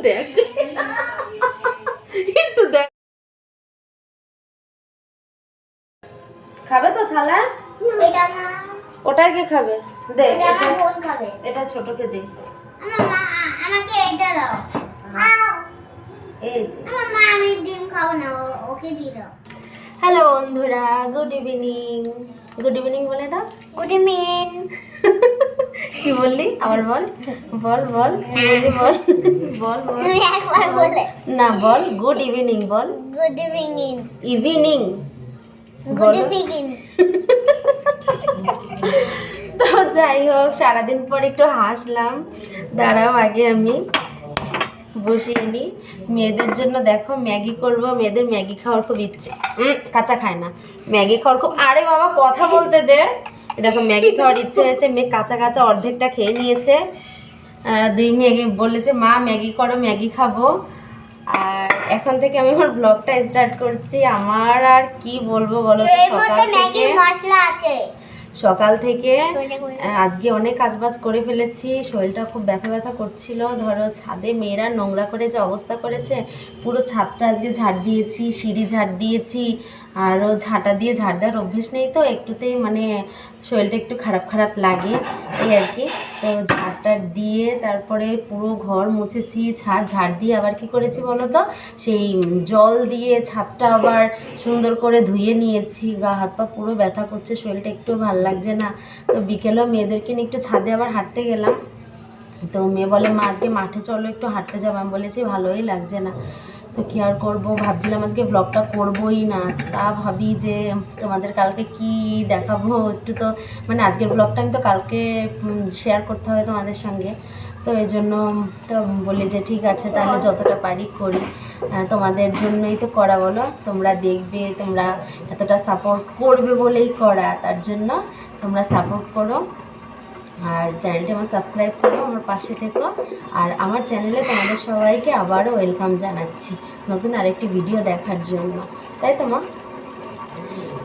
দেখ, একটু দেখ। খাবে তো থালা? এটা না, ওটাই কে খাবে? দে, এটা বোন খাবে। এটা ছোটকে দে। মা আমাকে এটা দাও। এই যে মা আমি ডিম খাবো না, ওকে দিয়ে দাও। হ্যালো বন্ধুরা, গুড ইভিনিং। গুড ইভিনিং বলে দাও। Good evening. কি বললি? আবার বল বল বল, কি বললি বল বল বল। আমি একবার বলে না, বল গুড ইভিনিং বল। Good evening. Evening good evening. তো যাই হোক, সারাদিন পর একটু হাসলাম। দাঁড়াও আগে আমি বসিয়ে নিই মেয়েদের জন্য। দেখো ম্যাগি করব, মেয়েদের ম্যাগি খাওয়ার খুব ইচ্ছে। কাঁচা খায় না, ম্যাগি খাওয়ার খুব। আরে বাবা কথা বলতে দে। দেখো ম্যাগি খাওয়ার ইচ্ছে হয়েছে, মেয়ে কাঁচা কাঁচা অর্ধেকটা খেয়ে নিয়েছে। দুই মেয়ে বলেছে মা ম্যাগি করো, ম্যাগি খাবো। আর এখন থেকে আমি আমার ব্লগটা স্টার্ট করছি। আমার আর কি বলবো বলো তো, সকাল থেকে আজকে অনেক কাজবাজ করে ফেলেছি। শরীরটা খুব ব্যথা ব্যথা করছিল। ধরো ছাদে মেয়েরা নোংরা করে যে অবস্থা করেছে, পুরো ছাদটা আজকে ঝাড় দিয়েছি, সিঁড়ি ঝাড় দিয়েছি। আরও ঝাঁটা দিয়ে ঝাড় দেওয়ার অভ্যেস নেই তো, একটুতেই মানে শরীরটা একটু খারাপ খারাপ লাগে এই আর কি। তো ঝাড়টা দিয়ে তারপরে পুরো ঘর মুছেছি। ঝাড় দিয়ে আবার কি করেছি বলো তো, সেই জল দিয়ে ছাদটা আবার সুন্দর করে ধুয়ে নিয়েছি। গা হাত পা পুরো ব্যথা করছে, শরীরটা একটু ভালো লাগছে না। তো বিকেলেও মেয়েদেরকে নিয়ে একটু ছাদে আবার হাঁটতে গেলাম। তো মেয়ে বলে মা আজকে মাঠে চলো একটু হাঁটতে যাবো। আমি বলেছি ভালোই লাগছে না। তো কী আর করবো, ভাবছিলাম আজকে ব্লগটা করবোই না। তা ভাবি যে তোমাদের কালকে কি দেখাবো একটু, তো মানে আজকের ব্লগটা আমি তো কালকে শেয়ার করতে হবে তোমাদের সঙ্গে। তো এই জন্য তো বলি যে ঠিক আছে তাহলে যতটা পারি করি। তোমাদের জন্যই তো করা, বলো তোমরা দেখবে, তোমরা এতটা সাপোর্ট করবে বলেই করা। তার জন্য তোমরা সাপোর্ট করো আর চ্যানেলটি আমার সাবস্ক্রাইব করো, আমার পাশে থেকো। আর আমার চ্যানেলে তোমাদের সবাইকে আবারও ওয়েলকাম জানাচ্ছি নতুন আরেকটি ভিডিও দেখার জন্য, তাই তো মা?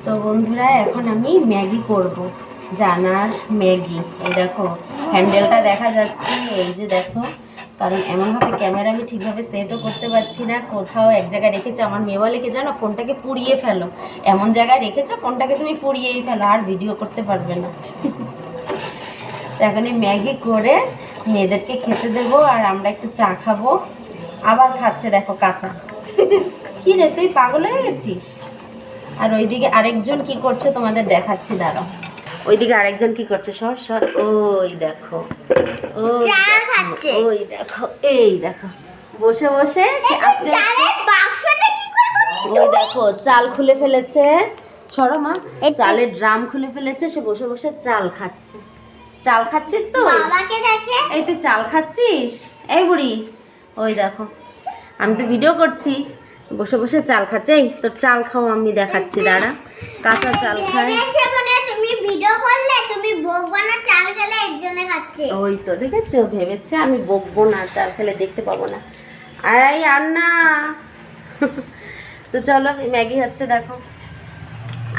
তো বন্ধুরা এখন আমি ম্যাগি করব, জানার ম্যাগি। এই দেখো হ্যান্ডেলটা দেখা যাচ্ছে, এই যে দেখো। কারণ এমনভাবে ক্যামেরা আমি ঠিকভাবে সেটও করতে পারছি না, কোথাও এক জায়গায় রেখেছে। আমার মেয়ে বলে কি জানো, ফোনটাকে পুড়িয়ে ফেলো, এমন জায়গায় রেখেছো ফোনটাকে তুমি পুড়িয়েই ফেলো, আর ভিডিও করতে পারবে না। এখন এই ম্যাগি করে মেয়েদেরকে খেতে দেবো, আর আমরা একটু চা খাবো। আবার খাচ্ছে দেখো কাঁচা। কি রে তুই পাগল হয়ে গেছিস? আর ওইদিকে আরেকজন কি করছে তোমাদের দেখাচ্ছি, দাঁড়াও। ওইদিকে আরেকজন কি করছে, সর সর। ওই দেখো, ওই দেখো, এই দেখো বসে বসে সে আস্তে ওই দেখো চাল খুলে ফেলেছে। সরো মা, চালের ড্রাম খুলে ফেলেছে, সে বসে বসে চাল খাচ্ছে। চাল খাচ্ছিস তো? এই তুই চাল খাচ্ছিস? এই বুড়ি ওই দেখো, আমি তো ভিডিও করছি, বসে বসে চাল খাচ্ছে। এই তোর চাল খাও, আমি দেখাচ্ছি, দাঁড়া। কাঁচা চাল খায়। তুমি ভিডিও করলে তুমি বকবা না, চাল খেলে একজনে খাচ্ছে। ওই তো দেখেছো, ভেবেছে আমি বকবো না, চাল খেলে দেখতে পাবো না। এই আর না। তো চলো ম্যাগি হচ্ছে দেখো,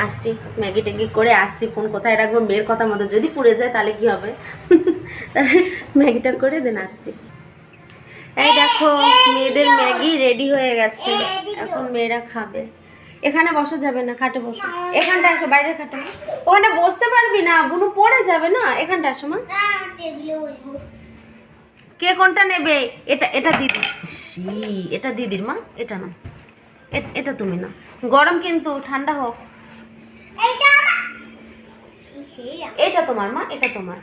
আসছি ম্যাগি ট্যাগি করে আসছি। ফোন কোথায় রাখবো, মেয়ের কথা মতো যদি পুড়ে যায় তাহলে কি হবে। তাহলে ম্যাগিটা করে দেন আসছি। এই দেখো মেয়েদের ম্যাগি রেডি হয়ে গেছে, এখন মেয়েরা খাবে। এখানে বসা যাবে না, খাটে বসো। এখানটা আসো, বাইরে খাটে। ওখানে বসতে পারবি না, বুনু পড়ে যাবে না। এখানটা আসো মা। কে কোনটা নেবে? এটা এটা দিদি। এটা দিদির মা, এটা না, এটা তুমি না। গরম কিন্তু, ঠান্ডা হোক। এটা তোমার মা, এটা তোমার।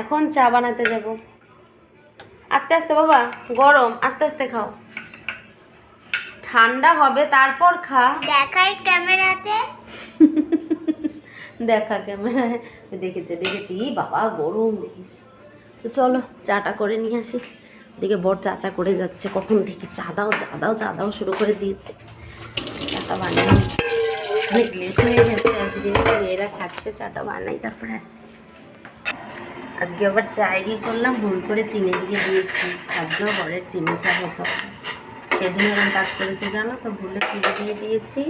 এখন চা বানাতে যাব। আস্তে আস্তে বাবা, গরম, আস্তে আস্তে খাও, ঠান্ডা হবে তারপর খা। দেখাই ক্যামেরাতে। দেখা ক্যামেরায় দেখেছে, দেখেছি বাবা গরম দেখিস। তো চলো চাটা করে নিয়ে আসি। দিকে বর চাচা করে যাচ্ছে, কখন থেকে চা দাও চা দাও চা দাও শুরু করে দিয়েছে। চাটা বানাই, অনেক লেট হয়ে গেছে আজকে। মেয়েরা খাচ্ছে, চাটা বানাই তারপরে আসছি। আজকে আবার চায় কি করলাম, ভুল করে চিনি দিয়ে দিয়েছি। ভাবছো বরের চিনি চা হতো, সেদিন এরকম কাজ করেছে জানো তো, ভুলে চিনি দিয়ে দিয়েছি,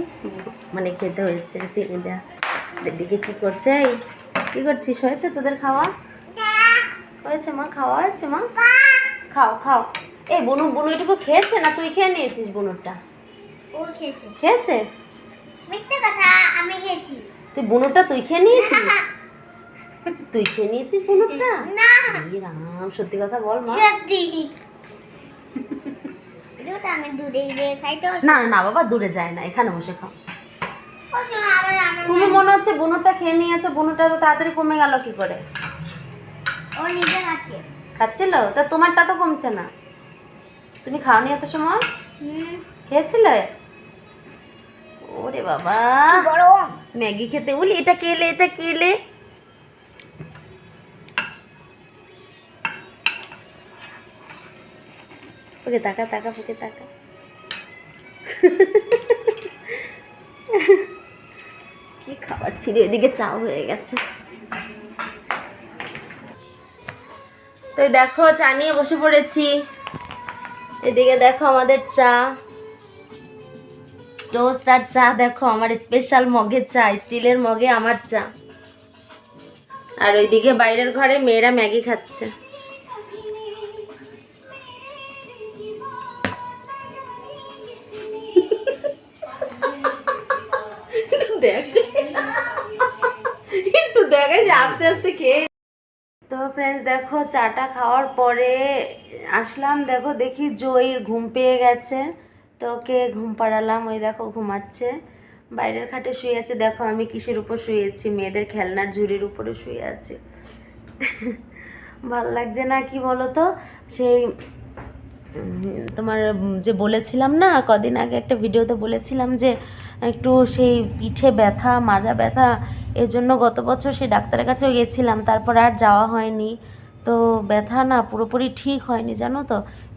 মানে খেতে হয়েছে চিনি দেওয়া। এদিকে কি করছে, এই কি করছিস, হয়েছে তোদের খাওয়া? হয়েছে মা, খাওয়া হয়েছে মা, খাও খাও। এই বুনু, বুনু এটুকু খেয়েছে না তুই খেয়ে নিয়েছিস? বুনুরটা ও খেয়েছে। খেয়েছে? মিথ্যে কথা, আমি খেয়েছি। তুই বুনুরটা তুই খেয়ে নিয়েছিস? তুই খেয়ে নিয়েছিস বুনুরটা? না এই রাম, সত্যি কথা বল মা। সত্যি। দুটো আমি দূরে গিয়ে খাই তো। না না বাবা, দূরে যায় না, এখানে বসে খাও। ও শোনো, আমার আমার তুমি মনে হচ্ছে বুনুরটা খেয়ে নিয়েছো, বুনুরটা তো তাড়াতাড়ি কমে গেল কি করে? ও নিজে খাচ্ছে। খাচ্ছিল? তা তোমারটা তো কমছে না। তুমি খাওনি এত সময়? খেয়েছিলে? ওরে বাবা, গরম। ম্যাগি খেতে বলি, এটা কেলে, এটা কেলে। ওকে তাকা তাকা, ওকে তাকা। কি খাবার ছিল, এদিকে চাও হয়ে গেছে। তো দেখো চা নিয়ে বসে পড়েছি। এদিকে দেখো আমাদের চা, টোস্ট আর চা। দেখো আমার স্পেশাল মগের চা, স্টিলের মগে আমার চা। আর ওইদিকে বাইরের ঘরে মেয়েরা ম্যাগি খাচ্ছে। একটু দেখে আস্তে আস্তে খেয়ে। তো ফ্রেন্ডস দেখো চাটা খাওয়ার পরে আসলাম, দেখো দেখি জয়ীর ঘুম পেয়ে গেছে, তো ওকে ঘুম পাড়ালাম। ওই দেখো ঘুমাচ্ছে, বাইরের খাটে শুয়ে আছে। দেখো আমি কিসের উপর শুয়েছি? মেয়েদের খেলনার ঝুড়ির উপরে শুয়ে আছি। ভাল লাগছে না কি বলো তো? সেই তোমার যে বলেছিলাম না কদিন আগে একটা ভিডিওতে বলেছিলাম যে একটু সেই পিঠে ব্যথা, মাজা ব্যথা, এর জন্য গত বছর সেই ডাক্তারের কাছেও গেছিলাম, তারপর আর যাওয়া হয়নি। তো ব্যথা না পুরোপুরি ঠিক হয়নি জানো তো,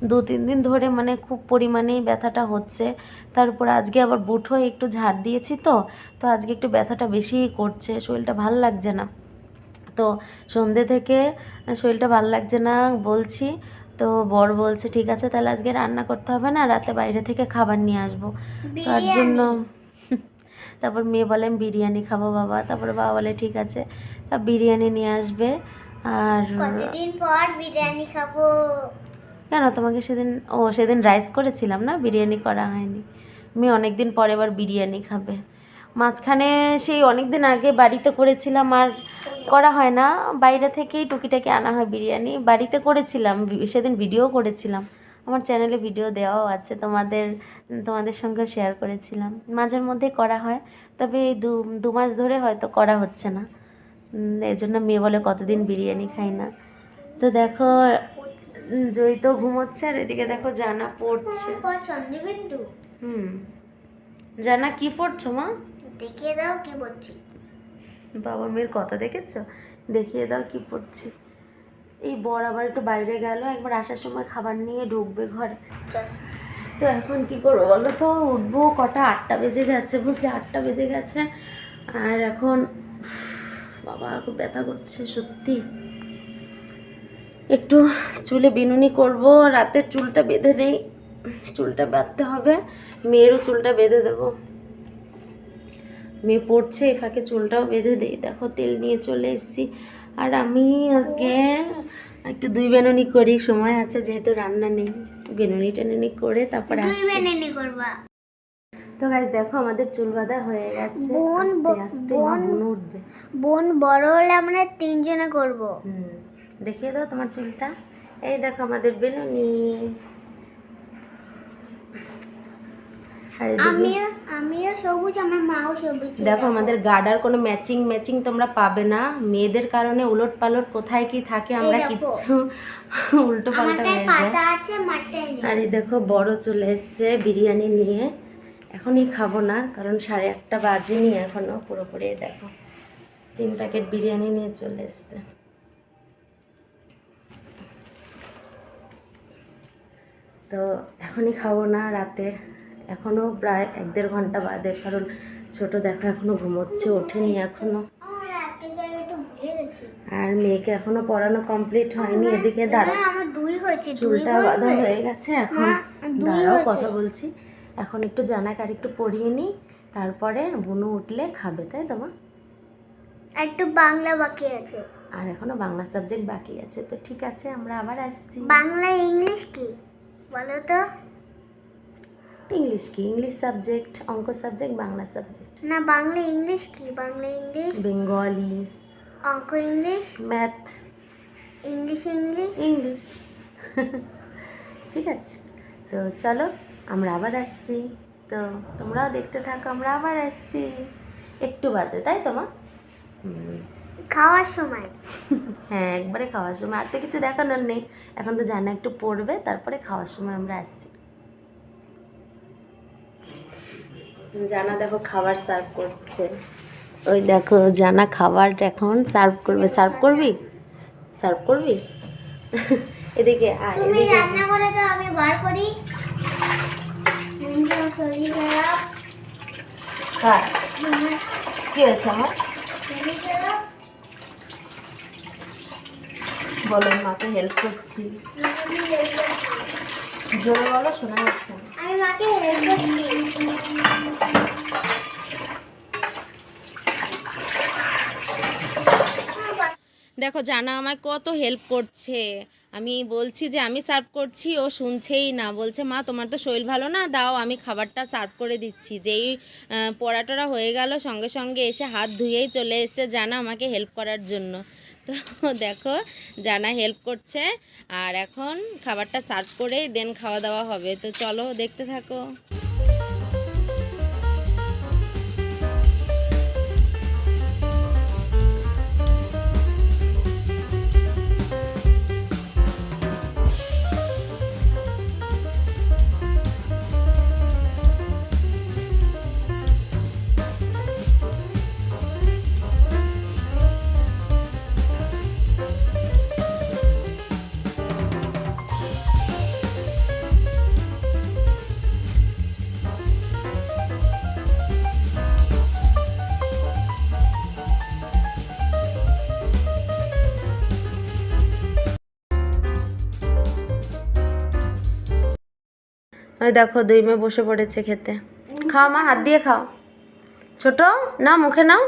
2-3 দিন ধরে মানে খুব পরিমাণেই ব্যথাটা হচ্ছে। তারপর আজকে আবার বুট হয়ে একটু ঝাড় দিয়েছি, তো তো আজকে একটু ব্যথাটা বেশিই করছে, শরীরটা ভালো লাগছে না। তো সন্ধ্যে থেকে শরীরটা ভালো লাগছে না বলছি, তো বর বলছে ঠিক আছে তাহলে আজকে রান্না করতে হবে না, রাতে বাইরে থেকে খাবার নিয়ে আসবো। তার জন্য তারপর মেয়ে বলে আমি বিরিয়ানি খাবো বাবা, তারপরে বাবা বলে ঠিক আছে, তা বিরিয়ানি নিয়ে আসবে। আর কতদিন পর বিরিয়ানি খাবো। কেন তোমাকে সেদিন, ও সেদিন রাইস করেছিলাম না, বিরিয়ানি করা হয়নি। মেয়ে অনেক দিন পরে এবার বিরিয়ানি খাবে। মাঝখানে সেই অনেক দিন আগে বাড়িতে করেছিলাম, আর করা হয় না, বাইরে থেকেই টুকিটাকি আনা হয় বিরিয়ানি। বাড়িতে করেছিলাম, সেদিন ভিডিও করেছিলাম, আমার চ্যানেলে ভিডিও দেওয়াও আছে, তোমাদের সঙ্গে শেয়ার করেছিলাম। মাঝের মধ্যে করা হয়, তবে এই দু মাস ধরে হয়তো করা হচ্ছে না, এই জন্য মেয়ে বলে কতদিন বিরিয়ানি খাই না। তো দেখো জয়ী তো ঘুমোচ্ছে, আর এদিকে দেখো জানা পড়ছে। চন্দ্রবিন্দু। জানা কি পড়ছো মা? দেখিয়ে দাও কি পড়ছি। বাবা মেয়ের কথা দেখেছো? দেখিয়ে দাও কি পড়ছি। এই বর আবার একটু বাইরে গেল, একবার আসার সময় খাবার নিয়ে ঢুকবে ঘরে। তো এখন কি করবো বলো তো, উঠবো কটা, 8টা বেজে গেছে, বুঝলে 8টা বেজে গেছে। আর এখন বাবা খুব ব্যথা করছে সত্যি। একটু চুলে বিনুনি করব, রাতের চুলটা বেঁধে নেই, চুলটা বাঁধতে হবে, মেয়েরও চুলটা বেঁধে দেবো। মেয়ে পড়ছে, এই ফাঁকে চুলটাও বেঁধে দেই। দেখো তেল নিয়ে চলে এসেছি। আর আমি আজকে একটু 2 বেনুনি করি, সময় আছে যেহেতু রান্না নেই, বেনুনি টেনুনি করে তারপরে আসছি। বেনুনি করবা? তো গাইস দেখো আমাদের চুল বাঁধা হয়ে গেছে, আস্তে মা বুনু উঠবে। বোন বড় হলে আমরা 3 জনে করব। দেখিয়ে দাও তোমার চুলটা। এই দেখো আমাদের বেনুনি। আমিও সবুজ, আমার মাও সবুজ। দেখো আমাদের গার্ডার কোনো ম্যাচিং তোমরা পাবে না, মেয়েদের কারণে উলট পালট কোথায় কি থাকে আমরা কিচ্ছু উল্টো পাল্টা হয়ে যায়। আর এই দেখো বড় চলে এসছে বিরিয়ানি নিয়ে, এখনই খাবো না কারণ 8:30 বাজেনি এখনো পুরোপুরি। দেখো 3 প্যাকেট বিরিয়ানি নিয়ে চলে এসছে। তো এখনই খাবো না, রাতে এখনও প্রায় 1-1.5 ঘন্টা বাদে, কারণ ছোট দেখো এখনো ঘুমোচ্ছে, ওঠেনি এখনো। আর মেয়েকে এখনো পড়ানো কমপ্লিট হয়নি। এদিকে দাঁড়াও, চুলটা বাঁধা হয়ে গেছে, এখন দাঁড়াও কথা বলছি। এখন একটু জানাকে আর একটু পড়িয়ে নিই, তারপরে বুনু উঠলে খাবে, তাই তোমার একটু বাংলা বাকি আছে। আর এখনো বাংলা সাবজেক্ট বাকি আছে। তো ঠিক আছে, আমরা আবার আসছি। বাংলা ইংলিশ কি বলো তো? ইংলিশ কি? ইংলিশ সাবজেক্ট, অঙ্ক সাবজেক্ট, বাংলা সাবজেক্ট। না, বাংলা ইংলিশ কি? বাংলা ইংলিশ, বেঙ্গলি, অঙ্ক English, math English English. English. ঠিক আছে, তো চলো আমরা আবার আসছি। তো তোমরাও দেখতে থাকো, আমরা আবার আসছি একটু বাদে, তাই তো মা? খাওয়ার সময়। হ্যাঁ, একবারে খাওয়ার সময়। আর তো কিছু দেখানোর নেই। এখন তো জানা একটু পড়বে, তারপরে খাওয়ার সময় আমরা আসছি। জানা দেখো খাবার সার্ভ করছে। ওই দেখো জানা খাবার এখন সার্ভ করবে। সার্ভ করবি? সার্ভ করবি? এদিকে আয়, তুমি এদিকে। রান্না করে তো আমি বার করি। শরীর খারাপ। কার? কি হয়েছে আমার? শরীর খারাপ। বলো, মাকে হেল্প করছি। জোরে বলো, শোনা যাচ্ছে না। আমি মাকে হেল্প করছি। দেখো জানা আমায় কত হেল্প করছে। আমি বলছি যে আমি সার্ভ করছি, ও শুনছেই না। বলছে মা তোমার তো শরীর ভালো না, দাও আমি খাবারটা সার্ভ করে দিচ্ছি। যেই পড়াটরা হয়ে গেল, সঙ্গে সঙ্গে এসে হাত ধুয়েই চলে এসছে জানা আমাকে হেল্প করার জন্য। তো দেখো জানা হেল্প করছে, আর এখন খাবারটা সার্ভ করেই দেন খাওয়া দাওয়া হবে। তো চলো দেখতে থাকো। ওই দেখো দুই মেয়ে বসে পড়েছে খেতে। খাও মা, হাত দিয়ে খাও। ছোট নাও, মুখে নাও।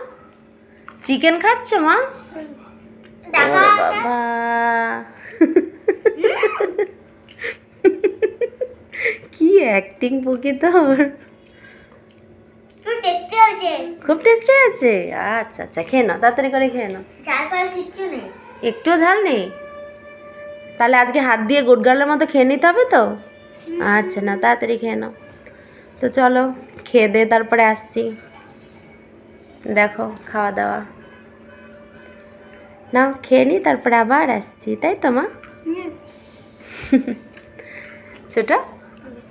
চিকেন খাচ্ছ মা? ওরে বাবা। কি অ্যাক্টিং বকি তোর। খুব টেস্টি আছে। আচ্ছা আচ্ছা, খেয়ে নাও, তাড়াতাড়ি করে খেয়ে নাও। ঝাল কিচ্ছু নেই। একটুও ঝাল নেই? তাহলে আজকে হাত দিয়ে গোটগালের মতো খেয়ে নিতে হবে তো। আচ্ছা, না তাড়াতাড়ি খেয়ে নাও। তো চলো খেয়ে দে, তারপরে আসছি। দেখো খাওয়া দাওয়া নাও, খেয়ে নি, তারপরে আবার আসছি, তাই তো মা? ছোট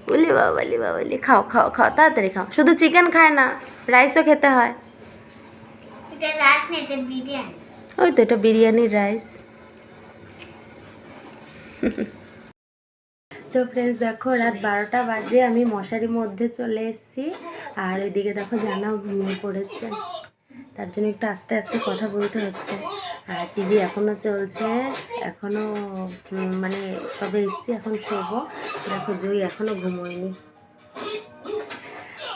বলি বাবালি বাবালি, খাও খাও খাও, তাড়াতাড়ি খাও। শুধু চিকেন খায় না, রাইসও খেতে হয়। এটা রাইস না, এটা বিরিয়ানি। ওই তো এটা বিরিয়ানির রাইস। তো ফ্রেন্ডস দেখো রাত 12টা বাজে, আমি মশারির মধ্যে চলে এসেছি। আর ওইদিকে দেখো জানাও ঘুমিয়ে পড়েছে, তার জন্য একটু আস্তে আস্তে কথা বলতে হচ্ছে। আর টিভি এখনও চলছে, এখনও মানে সবে এসেছি, এখন শোবো। দেখো জয়ী এখনও ঘুমোয়নি।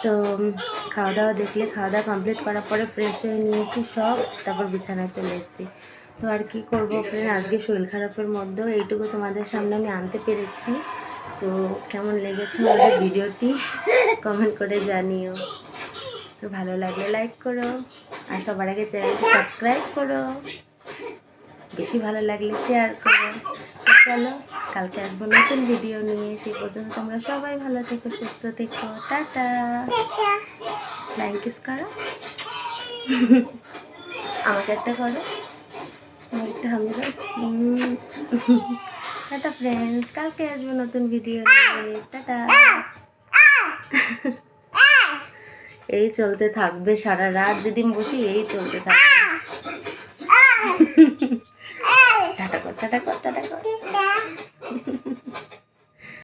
তো খাওয়া দাওয়া দেখলে, খাওয়া দাওয়া কমপ্লিট করার পরে ফ্রেশ হয়ে নিয়েছি সব, তারপর বিছানায় চলে এসেছি। তো আর কি করবো ফ্রেন্ড, আজকে শরীর খারাপের মধ্যেও এইটুকু তোমাদের সামনে আমি আনতে পেরেছি। তো কেমন লেগেছে আমাদের ভিডিওটি কমেন্ট করে জানিও। তো ভালো লাগলে লাইক করো, আর সবার আগে চ্যানেলটি সাবস্ক্রাইব করো, বেশি ভালো লাগলে শেয়ার করো। তো চলো কালকে আসবো নতুন ভিডিও নিয়ে। সেই পর্যন্ত তোমরা সবাই ভালো থেকো, সুস্থ থেকো। টাটা। ফ্লাইং কিস করো। আমাকে একটা করো, আমাকে একটা হামি দাও। টাটা ফ্রেন্ডস, কালকে আসবো নতুন ভিডিও নিয়ে। টাটা। এই চলতে থাকবে সারা রাত, যদি বসি এই চলতে থাকবে। টাটা কর, টাটা কর, টাটা।